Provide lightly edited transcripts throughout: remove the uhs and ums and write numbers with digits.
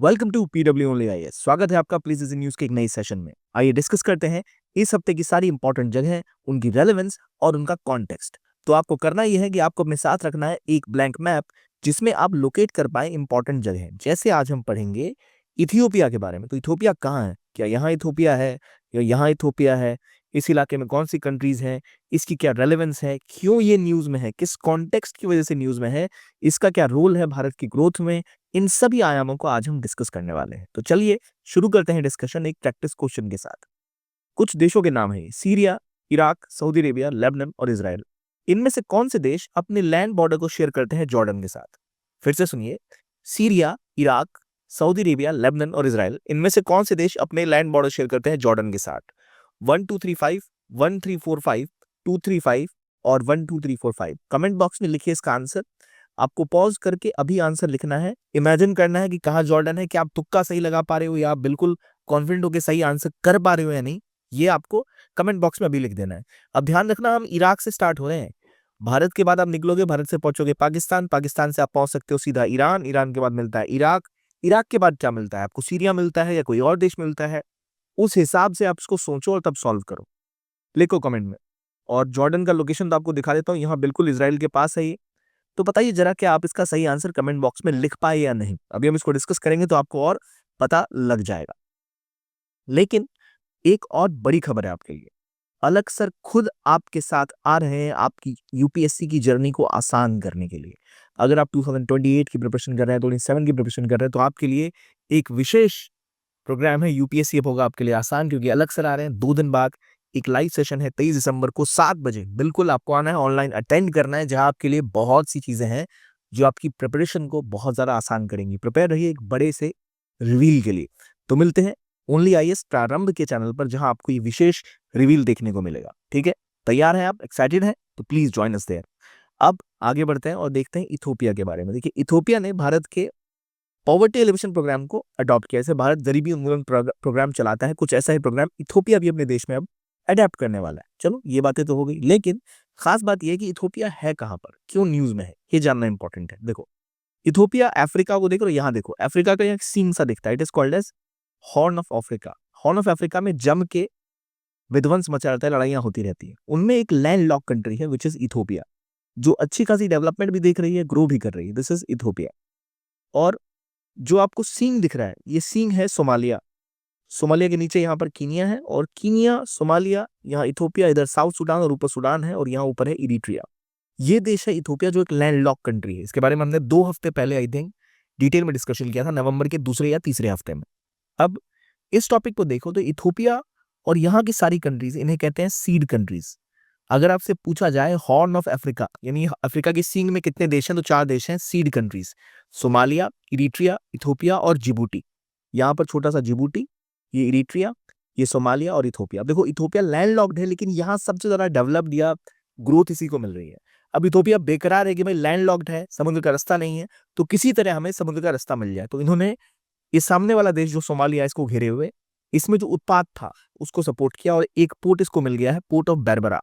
Welcome to PW only IAS. स्वागत है आपका प्लीज इजी न्यूज के एक नई सेशन में। आइए डिस्कस करते हैं इस हफ्ते की सारी इंपॉर्टेंट जगह, उनकी रेलेवेंस और उनका कॉन्टेक्स्ट। तो आपको करना यह है कि आपको अपने साथ रखना है एक ब्लैंक मैप जिसमें आप लोकेट कर पाए इंपॉर्टेंट जगह। जैसे आज हम पढ़ेंगे इथियोपिया के बारे में। तो इथियोपिया कहाँ है, क्या यहाँ इथियोपिया है या यहाँ इथियोपिया है, इस इलाके में कौन सी कंट्रीज हैं, इसकी क्या रेलेवेंस है, क्यों ये न्यूज में है, किस कॉन्टेक्स्ट की वजह से न्यूज में है, इसका क्या रोल है भारत की ग्रोथ में। इन सभी आयामों को आज हम डिस्कस करने वाले हैं। तो चलिए शुरू करते हैं डिस्कशन एक प्रैक्टिस क्वेश्चन के साथ। कुछ देशों के नाम है Syria, Iraq, Saudi Arabia, Lebanon और इजराइल। इनमें से कौन से देश अपने लैंड बॉर्डर को शेयर करते हैं जॉर्डन के साथ? फिर से सुनिए, Syria, Iraq, Saudi Arabia, Lebanon और इजराइल। इनमें से कौन से देश अपने लैंड बॉर्डर शेयर करते हैं जॉर्डन के साथ? 1235, 1345, 235 और 12345। कमेंट बॉक्स में लिखिए इसका आंसर। आपको पॉज करके अभी आंसर लिखना है, इमेजिन करना है कि कहाँ जॉर्डन है। क्या आप तुक्का सही लगा पा रहे हो या आप बिल्कुल कॉन्फिडेंट होकर सही आंसर कर पा रहे हो या नहीं, ये आपको कमेंट बॉक्स में अभी लिख देना है। अब ध्यान रखना, हम इराक से स्टार्ट हो रहे हैं। भारत के बाद आप निकलोगे, भारत से पहुंचोगे पाकिस्तान, पाकिस्तान से आप पहुंच सकते हो सीधा ईरान, ईरान के बाद मिलता है इराक, इराक के बाद क्या मिलता है आपको? सीरिया मिलता है या कोई और देश मिलता है? उस हिसाब से आप इसको सोचो और तब सॉल्व करो। लिखो कमेंट में। और जॉर्डन का लोकेशन तो आपको दिखा देता हूँ, यहाँ बिल्कुल इजराइल के पास है ये। तो बताइए जरा, क्या आप इसका सही आंसर कमेंट बॉक्स में लिख पाए या नहीं? अभी हम इसको डिस्कस करेंगे तो आपको और पता लग जाएगा। लेकिन एक और बड़ी खबर है आपके लिए। अलग सर खुद आपके साथ आ रहे हैं आपकी यूपीएससी की जर्नी को आसान करने के लिए। अगर आप 2028 की प्रिपरेशन कर रहे हैं, 27 की प्रिपरेशन कर रहे हैं, तो आपके लिए एक विशेष प्रोग्राम है। यूपीएससी अब होगा आपके लिए आसान, क्योंकि अलग सर आ रहे हैं 2 दिन बाद। एक लाइव सेशन है 23 दिसंबर को 7 बजे। बिल्कुल आपको आना है, ऑनलाइन अटेंड करना है, जहां आपके लिए बहुत सी चीजें हैं जो आपकी प्रिपरेशन को बहुत ज्यादा आसान करेंगी। प्रिपेयर रहिए एक बड़े से रिवील के लिए। तो मिलते हैं ओनली आईएएस प्रारंभ के चैनल पर, जहां आपको ये विशेष रिवील देखने को मिलेगा। ठीक है, तैयार हैं आप, एक्साइटेड हैं? तो प्लीज ज्वाइन अस देयर। अब आगे बढ़ते हैं और देखते हैं इथियोपिया के बारे में। देखिए, इथियोपिया ने भारत के पॉवर्टी एलिवेशन प्रोग्राम को अडॉप्ट किया। जैसे भारत गरीबी उन्मूलन प्रोग्राम चलाता है, कुछ ऐसा ही प्रोग्राम इथियोपिया भी अपने देश में अब अडेप्ट करने वाला है। चलो ये बातें तो हो गई, लेकिन खास बात यह है कि इथियोपिया है कहां पर, क्यों न्यूज में है, ये जानना इंपॉर्टेंट है। देखो, इथियोपिया अफ्रीका को देख रहे हो, यहाँ देखो अफ्रीका का एक सीन सा दिखता है। It is called as horn of Africa. Horn of Africa में जम के विध्वंस मचा रहता है, लड़ाइयां होती रहती है। उनमें एक लैंड लॉक कंट्री है विच इज इथियोपिया, जो अच्छी खासी डेवलपमेंट भी देख रही है, ग्रो भी कर रही है। This is Ethiopia. और जो आपको सीन दिख रहा है, ये सीन है सोमालिया। सोमालिया के नीचे यहाँ पर कीनिया है, और कीनिया, सोमालिया, यहाँ इथियोपिया, इधर साउथ सुडान और ऊपर सुडान है, और यहाँ ऊपर है इरिट्रिया। ये देश है इथियोपिया, जो एक लैंड लॉक कंट्री है। इसके बारे में हमने 2 हफ्ते पहले आई थिंक डिटेल में डिस्कशन किया था, नवंबर के दूसरे या तीसरे हफ्ते में। अब इस टॉपिक को देखो तो इथियोपिया और यहाँ की सारी कंट्रीज, इन्हें कहते हैं सीड कंट्रीज। अगर आपसे पूछा जाए हॉर्न ऑफ अफ्रीका, यानी अफ्रीका के सीन में कितने देश हैं, तो 4 देश हैं seed countries. Somalia, Eritrea, Ethiopia और जिबूटी। यहाँ पर छोटा सा जिबूटी, ये इरिट्रिया, ये सोमालिया और इथियोपिया। अब देखो, इथियोपिया लैंडलॉक्ड है, लेकिन यहाँ सबसे ज्यादा डेवलप्ड या ग्रोथ इसी को मिल रही है। अब इथियोपिया बेकरार है कि भाई लैंडलॉक्ड है, समुद्र का रास्ता नहीं है, तो किसी तरह हमें समुद्र का रास्ता मिल जाए। तो इन्होंने ये सामने वाला देश जो सोमालिया, इसको घेरे हुए, इसमें जो उत्पाद था उसको सपोर्ट किया, और एक पोर्ट इसको मिल गया है, पोर्ट ऑफ बेरबरा,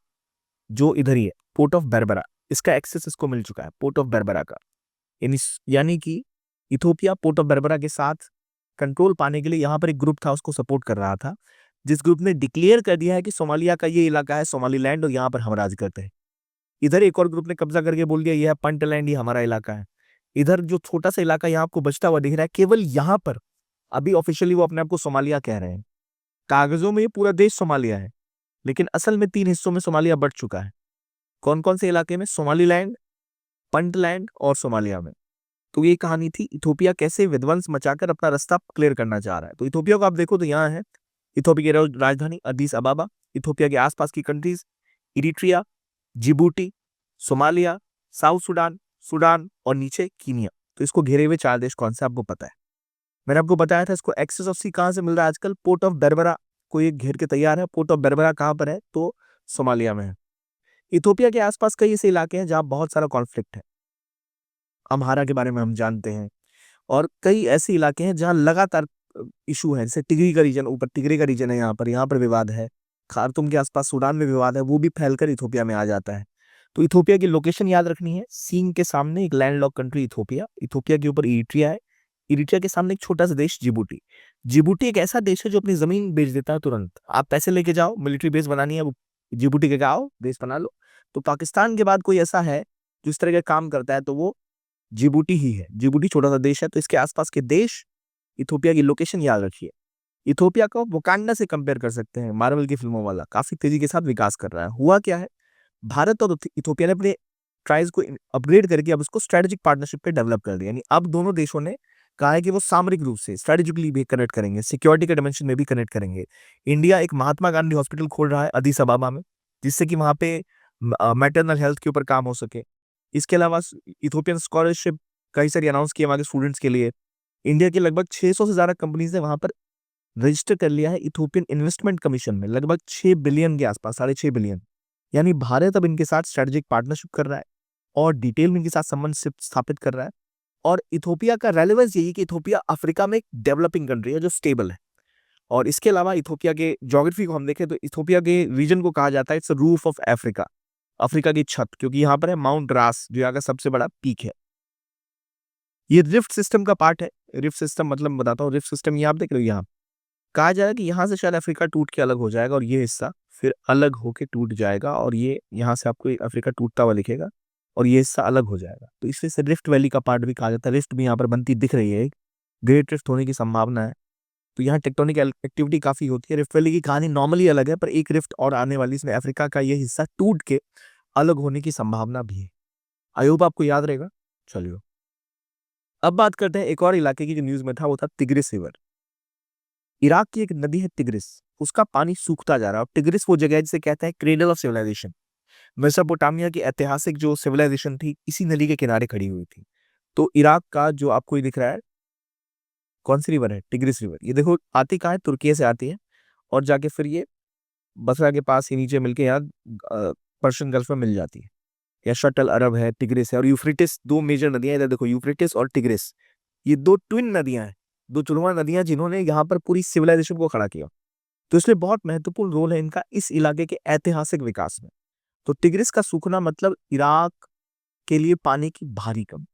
जो इधर ही है, पोर्ट ऑफ बेरबरा। इसका एक्सेस इसको मिल चुका है, पोर्ट ऑफ बेरबरा का। यानी कि इथियोपिया पोर्ट ऑफ बेरबरा के साथ कंट्रोल पाने के लिए यहाँ पर एक ग्रुप था, उसको सपोर्ट कर रहा था, जिस ग्रुप ने डिक्लेयर कर दिया है कि सोमालिया का ये इलाका है सोमालीलैंड, और यहाँ पर हम राज करते हैं। इधर एक और ग्रुप ने कब्जा करके बोल दिया ये है पंटलैंड, ये हमारा इलाका है। इधर जो छोटा सा इलाका यहाँ आपको बचता हुआ दिख रहा है, केवल यहाँ पर अभी ऑफिशियली वो अपने आप को सोमालिया कह रहे हैं। कागजों में ये पूरा देश सोमालिया है, लेकिन असल में 3 हिस्सों में सोमालिया बट चुका है। कौन कौन से इलाके में? सोमालीलैंड, पंटलैंड और सोमालिया में। तो ये कहानी थी, इथियोपिया कैसे विध्वंस मचाकर अपना रास्ता क्लियर करना चाह रहा है। तो इथियोपिया को आप देखो तो यहाँ है इथियोपिया की राजधानी अदीस अबाबा, इथियोपिया के आसपास की countries Eritrea, Djibouti, Somalia, south Sudan, Sudan और नीचे कीनिया। तो इसको घेरे हुए 4 देश कौन से आपको पता है? मैंने आपको बताया था इसको एक्सेस ऑफ सी कहां से मिल रहा है आजकल? पोर्ट ऑफ बेरबरा को ये घेर के तैयार है। पोर्ट ऑफ बेरबरा कहां पर है? तो सोमालिया में है। इथियोपिया के आसपास कई ऐसे इलाके हैं जहां बहुत सारा कॉन्फ्लिक्ट है। अम्हारा के बारे में हम जानते हैं, और कई ऐसे इलाके हैं जहां लगातार इशू है। जैसे टिगरी का रीजन, ऊपर टिगरी का रीजन है, यहाँ पर विवाद है। खार्तूम के आसपास सूडान में विवाद है, वो भी फैलकर इथियोपिया में आ जाता है। तो इथियोपिया की लोकेशन याद रखनी है, सीन के सामने एक लैंडलॉक कंट्री इथियोपिया, इथियोपिया के ऊपर इरिट्रिया है, इरिट्रिया के सामने एक छोटा सा देश जिबूटी। जिबूटी एक ऐसा देश है जो अपनी जमीन बेच देता है तुरंत। आप पैसे लेके जाओ, मिलिट्री बेस बनानी है, वो जिबूटी के आओ देश बना लो। तो पाकिस्तान के बाद कोई ऐसा है जो इस तरह का काम करता है तो वो जिबूटी ही है। जिबूटी छोटा सा देश है, तो इसके आसपास के देश, इथोपिया की लोकेशन याद रखिए। इथोपिया को वकांडा से कंपेयर कर सकते हैं, मार्वल की फिल्मों वाला, काफी तेजी के साथ विकास कर रहा है। हुआ क्या है, भारत और इथोपिया ने अपने ट्राइज को अपग्रेड करके अब उसको स्ट्रेटेजिक पार्टनरशिप पे डेवलप कर दिया। यानी अब दोनों देशों ने कहा है कि वो सामरिक रूप से स्ट्रेटेजिकली भी कनेक्ट करेंगे, सिक्योरिटी के डायमेंशन में भी कनेक्ट करेंगे। इंडिया एक महात्मा गांधी हॉस्पिटल खोल रहा है अदीस अबाबा में, जिससे कि वहां पे मैटरनल हेल्थ के ऊपर काम हो सके। इसके अलावा इथोपियन स्कॉलरशिप कई सारी अनाउंस किए वहां के स्टूडेंट्स के लिए। इंडिया की लगभग 600 से ज्यादा कंपनीज ने वहां पर रजिस्टर कर लिया है इथोपियन इन्वेस्टमेंट कमीशन में, लगभग 6 बिलियन के आसपास, 6.5 बिलियन। यानी भारत अब इनके साथ स्ट्रेटेजिक पार्टनरशिप कर रहा है और डिटेल में इनके साथ संबंध स्थापित कर रहा है। और इथोपिया का रेलेवेंस यही कि इथोपिया अफ्रीका में एक डेवलपिंग कंट्री है जो स्टेबल है। और इसके अलावा इथोपिया के ज्योग्राफी को हम देखें तो इथोपिया के रीजन को कहा जाता है it's roof of Africa, Africa की छत, क्योंकि यहाँ पर है माउंट रास जो यहाँ का सबसे बड़ा पीक है। ये रिफ्ट सिस्टम का पार्ट है। रिफ्ट सिस्टम मतलब बताता हूँ, रिफ्ट सिस्टम ये आप देख रहे हो, यहाँ कहा जाएगा कि यहाँ से शायद अफ्रीका टूट के अलग हो जाएगा और ये हिस्सा फिर अलग होके टूट जाएगा, और ये यहाँ से आपको अफ्रीका टूटता हुआ दिखेगा और ये हिस्सा अलग हो जाएगा। तो इसलिए से रिफ्ट वैली का पार्ट भी कहा जाता है। रिफ्ट भी यहाँ पर बनती दिख रही है, ग्रेट रिफ्ट होने की संभावना है। तो यहाँ टेक्टोनिक एक्टिविटी काफी होती है। रिफ्ट वैली की कहानी नॉर्मली अलग है, पर एक रिफ्ट और आने वाली, इसमें अफ्रीका का ये हिस्सा टूट के अलग होने की संभावना भी है। आई होप आपको याद रहेगा। चलिए अब बात करते हैं एक और इलाके की जो न्यूज में था, वो था तिग्रिस रिवर। इराक की एक नदी है तिग्रिस, उसका पानी सूखता जा रहा है। और तिग्रिस वो जगह है जिसे कहते हैं क्रेडल ऑफ सिविलाइजेशन। मेसोपोटामिया की ऐतिहासिक जो सिविलाइजेशन थी इसी नदी के किनारे खड़ी हुई थी। तो इराक का जो आपको ये दिख रहा है, कौन सी रिवर है, तिग्रिस रिवर। ये देखो आती कहाँ है, तुर्की से आती है और जाके फिर ये बसरा के पास ही नीचे मिलके यहाँ पर्शियन गल्फ में मिल जाती है। या शटल अरब है, तिग्रिस है और यूफ्रेटिस, दो मेजर नदियां इधर देखो, यूफ्रेटिस और तिग्रिस। ये दो ट्विन नदियां हैं, दो जुड़वा नदियां जिन्होंने यहाँ पर पूरी सिविलाइजेशन को खड़ा किया। तो इसलिए बहुत महत्वपूर्ण रोल है इनका इस इलाके के ऐतिहासिक विकास में। तो तिग्रिस का सूखना मतलब इराक के लिए पानी की भारी कमी।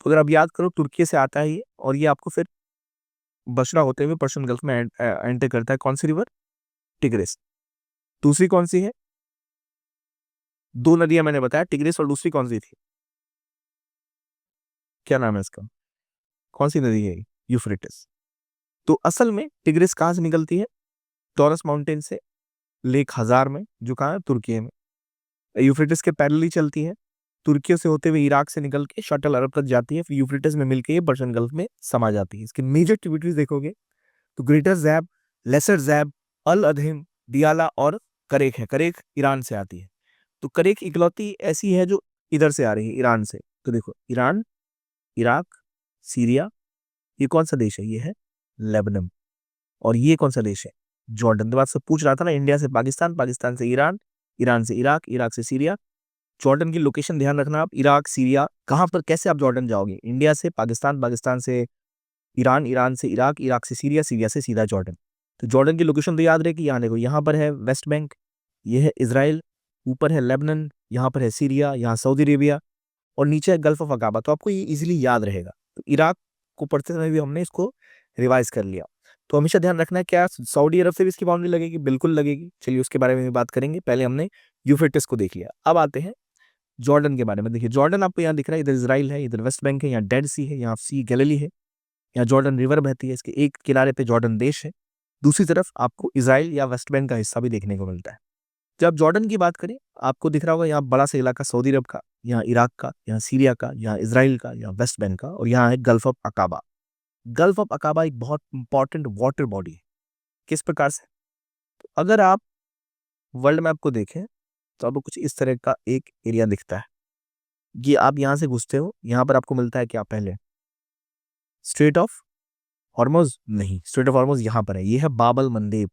तो अगर आप याद करो, तुर्की से आता है ये और ये आपको फिर बसरा होते हुए पर्शियन गल्फ में एंटर करता है। कौन सी रिवर, टिग्रिस। दूसरी कौन सी है, दो नदियां मैंने बताया, टिग्रिस और दूसरी कौन सी थी, क्या नाम है इसका, कौन सी नदी है, यूफ्रेटिस। तो असल में टिग्रिस कहाँ से निकलती है, टॉरस माउंटेन से, लेक हजार में जो कहाँ है, तुर्की में। यूफ्रेटिस के पैरेलली चलती है, तुर्की से होते हुए इराक से निकल के शटल अरब तक जाती है, फिर यूफ्रेटिस में मिलकर ये पर्शियन गल्फ में समा जाती है। इसके मेजर ट्रिब्यूटरीज देखोगे तो ग्रेटर जैब, लेसर जैब, अल अधीम, दियाला और करेख है। करेख ईरान से आती है। तो करेख इकलौती ऐसी है जो इधर से आ रही है, ईरान से। तो देखो ईरान, इराक, सीरिया, ये कौन सा देश है, ये है लेबनान। और ये कौन सा देश है, जॉर्डन। तो बात सब पूछ रहा था ना, इंडिया से पाकिस्तान, पाकिस्तान से ईरान, ईरान से इराक, इराक से सीरिया। जॉर्डन की लोकेशन ध्यान रखना आप, इराक, सीरिया, कहाँ पर कैसे आप जॉर्डन जाओगे, इंडिया से पाकिस्तान, पाकिस्तान से ईरान, ईरान से इराक, इराक से सीरिया, सीरिया से सीधा जॉर्डन। तो जॉर्डन की लोकेशन तो याद रहे कि यहाँ देखो, यहाँ पर है वेस्ट बैंक, ये है इसराइल, ऊपर है लेबनान, यहाँ पर है सीरिया, यहाँ सऊदी अरेबिया और नीचे है गल्फ ऑफ अकाबा। तो आपको ये इजीली याद रहेगा। तो इराक को पढ़ते समय भी हमने इसको रिवाइज कर लिया। तो हमेशा ध्यान रखना है, क्या सऊदी अरब से भी इसकी बाउंड्री लगेगी, बिल्कुल लगेगी। चलिए उसके बारे में भी बात करेंगे। पहले हमने यूफ्रेटिस को देख लिया, अब आते हैं जॉर्डन के बारे में। देखिए जॉर्डन आपको यहाँ दिख रहा है, इधर इसराइल है, इधर वेस्ट बैंक है, यहाँ डेड सी है, यहाँ सी गैलिली है, यहाँ जॉर्डन रिवर बहती है। इसके एक किनारे पे जॉर्डन देश है, दूसरी तरफ आपको इसराइल या वेस्ट बैंक का हिस्सा भी देखने को मिलता है। जब जॉर्डन की बात करें, आपको दिख रहा होगा यहाँ बड़ा सा इलाका सऊदी अरब का, यहाँ इराक का, यहाँ सीरिया का, यहाँ इसराइल का, यहाँ वेस्ट बैंक का, और यहाँ है gulf of Aqaba. Gulf of Aqaba एक बहुत इंपॉर्टेंट वाटर बॉडी है। किस प्रकार से, तो अगर आप वर्ल्ड मैप को देखें तो आपको कुछ इस तरह का एक एरिया दिखता है। ये आप यहाँ से घुसते हो, यहाँ पर आपको मिलता है क्या, पहले स्ट्रेट ऑफ हॉर्मुज, नहीं, स्ट्रेट ऑफ हॉर्मुज यहाँ पर है, ये है बाबल मंदेब।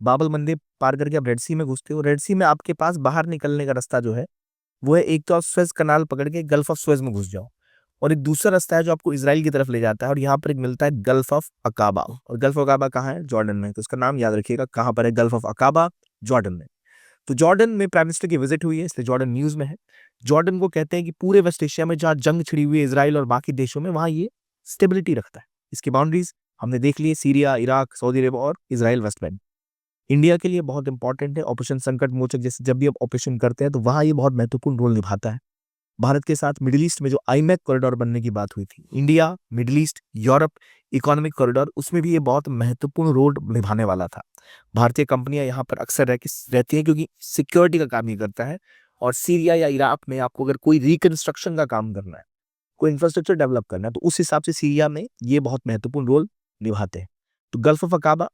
बाबल मंदेब पार करके आप रेड सी में घुसते हो। रेड सी में आपके पास बाहर निकलने का रास्ता जो है वो है, एक तो आप स्वेज कनाल पकड़ के गल्फ ऑफ स्वेज में घुस जाओ, और एक दूसरा रास्ता है जो आपको इसराइल की तरफ ले जाता है, और यहाँ पर एक मिलता है गल्फ ऑफ अकाबा। और गल्फ ऑफ अकाबा कहाँ है, जॉर्डन में। तो उसका नाम याद रखिएगा, कहाँ पर है, गल्फ ऑफ अकाबा, जॉर्डन में। तो जॉर्डन में प्राइम मिनिस्टर की विजिट हुई है, इसलिए जॉर्डन न्यूज में है। जॉर्डन को कहते हैं कि पूरे वेस्ट एशिया में जहाँ जंग छिड़ी हुई है इसराइल और बाकी देशों में, वहां ये स्टेबिलिटी रखता है। इसकी बाउंड्रीज हमने देख ली, सीरिया, इराक, सऊदी अरब और इजराइल, वेस्ट बैंक। इंडिया के लिए बहुत इंपॉर्टेंट है ऑपरेशन संकट मोचक, जैसे जब भी आप ऑपरेशन करते हैं तो वहाँ ये बहुत महत्वपूर्ण रोल निभाता है। भारत के साथ मिडिल ईस्ट में जो आईमैक कॉरिडोर बनने की बात हुई थी, India, middle east, Europe economic corridor, उसमें भी ये बहुत महत्वपूर्ण रोल निभाने वाला था। भारतीय कंपनियां यहाँ पर अक्सर रहती हैं क्योंकि सिक्योरिटी का काम ये करता है। और सीरिया या इराक में आपको अगर कोई रिकंस्ट्रक्शन का काम करना है, कोई इंफ्रास्ट्रक्चर डेवलप करना है, तो उस हिसाब से सीरिया में ये बहुत महत्वपूर्ण रोल निभाते हैं। तो गल्फ ऑफ अकाबा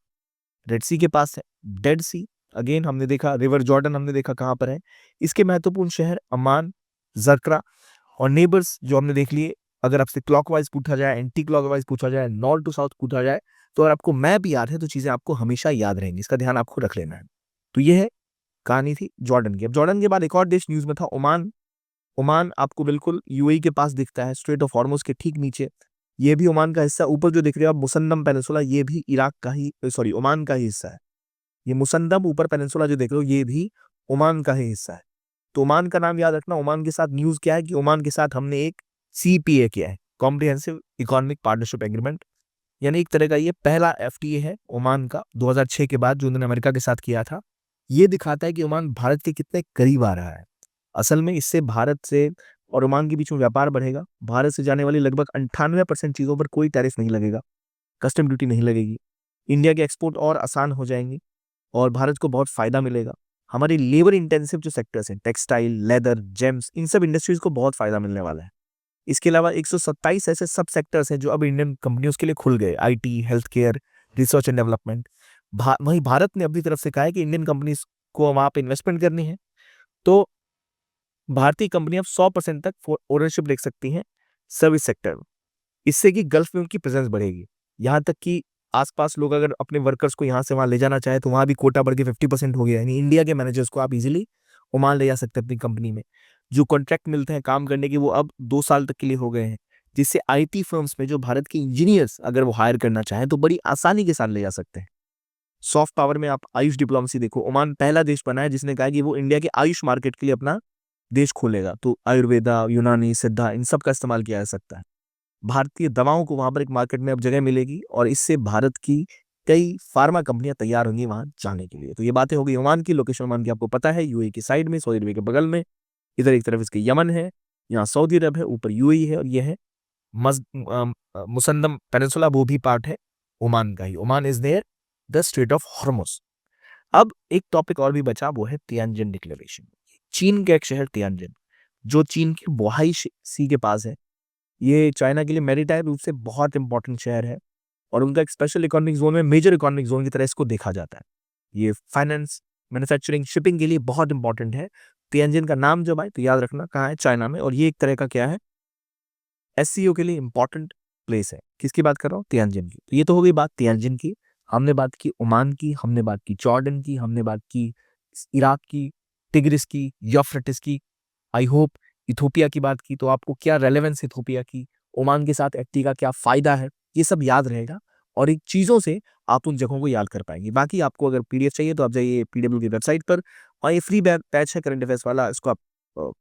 रेड सी के पास है, डेड सी अगेन हमने देखा, रिवर जॉर्डन हमने देखा कहाँ पर है। इसके महत्वपूर्ण शहर अमान, जरकरा और नेबर्स जो हमने देख लिए। अगर आपसे क्लॉकवाइज पूछा जाए, एंटी क्लॉकवाइज पूछा जाए, नॉर्थ टू साउथ पूछा जाए, तो अगर आपको मैप याद है तो चीजें आपको हमेशा याद रहेंगी, इसका ध्यान आपको रख लेना है। तो ये है कहानी थी जॉर्डन की। अब जॉर्डन के बाद एक और देश न्यूज में था, ओमान। ओमान आपको बिल्कुल यूएई के पास दिखता है, स्ट्रेट ऑफ हॉर्मुज के ठीक नीचे। ये भी ओमान का हिस्सा। ऊपर जो दिख रहे हो आप मुसन्नम पेनिनसुला, ये भी इराक का ही, सॉरी, ओमान का ही हिस्सा है। ये मुसन्नम ऊपर पेनिनसुला जो देख रहे हो ये भी ओमान का ही हिस्सा है। तो ओमान का नाम याद रखना। ओमान के साथ न्यूज क्या है कि ओमान के साथ हमने एक सीपीए किया है, कॉम्प्रिहेंसिव इकोनॉमिक पार्टनरशिप एग्रीमेंट, यानी एक तरह का ये पहला एफटीए है ओमान का 2006 के बाद जो उन्होंने अमेरिका के साथ किया था। ये दिखाता है कि ओमान भारत के कितने करीब आ रहा है। असल में इससे भारत से और ओमान के बीच में व्यापार बढ़ेगा। भारत से जाने वाली लगभग 98% चीजों पर कोई टैरिफ नहीं लगेगा, कस्टम ड्यूटी नहीं लगेगी। इंडिया के एक्सपोर्ट और आसान हो जाएंगी और भारत को बहुत फायदा मिलेगा। हमारी लेबर इंटेंसिव जो सेक्टर्स हैं, टेक्सटाइल, लेदर, जेम्स, इन सब इंडस्ट्रीज को बहुत फायदा मिलने वाला है। इसके अलावा 127 ऐसे सब सेक्टर्स हैं जो अब इंडियन कंपनियों के लिए खुल गए, IT, health care, research and development. वहीं भारत ने अपनी तरफ से कहा है कि इंडियन कंपनीज को वहां पे इन्वेस्टमेंट करनी है, तो भारतीय कंपनियां 100% तक ओनरशिप ले सकती हैं सर्विस सेक्टर में। इससे कि गल्फ में उनकी प्रेजेंस बढ़ेगी। यहाँ तक कि आसपास लोग अगर अपने वर्कर्स को यहाँ से वहां ले जाना चाहे तो वहां भी कोटा बढ़ के 50% हो गया, यानी इंडिया के मैनेजर्स को आप इजीली ओमान ले जा सकते हैं अपनी कंपनी में। जो कॉन्ट्रैक्ट मिलते हैं काम करने के वो अब 2 साल तक के लिए हो गए हैं, जिससे आईटी फर्म्स में जो भारत के इंजीनियर्स अगर वो हायर करना चाहें तो बड़ी आसानी के साथ ले जा सकते हैं। सॉफ्ट पावर में आप आयुष डिप्लोमेसी देखो, ओमान पहला देश बना है जिसने कहा कि वो इंडिया के आयुष मार्केट के लिए अपना देश खोलेगा। तो आयुर्वेदा, यूनानी, सिद्धा, इन सब का इस्तेमाल किया जा सकता है। भारतीय दवाओं को वहां पर एक मार्केट में अब जगह मिलेगी और इससे भारत की कई फार्मा कंपनियां तैयार होंगी वहां जाने के लिए। तो ये बातें हो गई ओमान की। लोकेशन ओमान की आपको पता है, यूएई की साइड में, सऊदी अरब के बगल में। इधर एक तरफ इसके यमन है, यहाँ सऊदी अरब है, ऊपर यूएई है, और ये है मुसन्नम पेनिनसुला, वो भी पार्ट है ओमान का ही। Oman is there the strait of Hormuz. अब एक टॉपिक और भी बचा, वो है तियानजिन डिक्लेरेशन। चीन का एक शहर तियानजिन, जो चीन के बोहाई सी के पास है। ये चाइना के लिए मैरीटाइम रूप से बहुत इंपॉर्टेंट शहर है और उनका एक स्पेशल इकोनॉमिक जोन में, मेजर इकोनॉमिक जोन की तरह इसको देखा जाता है। ये फाइनेंस, मैन्युफैक्चरिंग, शिपिंग के लिए बहुत इंपॉर्टेंट है। तियानजिन का नाम जब आए तो याद रखना कहाँ है, चाइना में। और ये एक तरह का क्या है, एससीओ के लिए इंपॉर्टेंट प्लेस है। किसकी बात कर रहा हूँ, तियानजिन की। तो ये तो हो गई बात तियानजिन की। हमने बात की ओमान की, हमने बात की जॉर्डन की, हमने बात की इराक की, टिग्रिस की, यूफ्रेटिस की। आई होप इथोपिया की बात की तो आपको क्या रेलेवेंस इथोपिया की, ओमान के साथ एफटी का क्या फायदा है, ये सब याद रहेगा और एक चीजों से आप उन जगहों को याद कर पाएंगे। बाकी आपको अगर पीडीएफ चाहिए तो आप जाइए पीडब्ल्यू की वेबसाइट पर, और ये फ्री बैच है करंट अफेयर्स वाला, इसको आप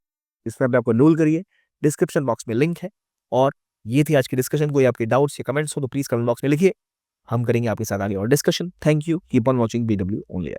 इस पर आपको एनरोल करिए। डिस्क्रिप्शन बॉक्स में लिंक है। और ये थी आज की डिस्कशन। कोई आपके डाउट्स या कमेंट्स हो तो प्लीज कमेंट बॉक्स में लिखिए, हम करेंगे आपके साथ आगे और discussion. Thank you, keep on watching BW only.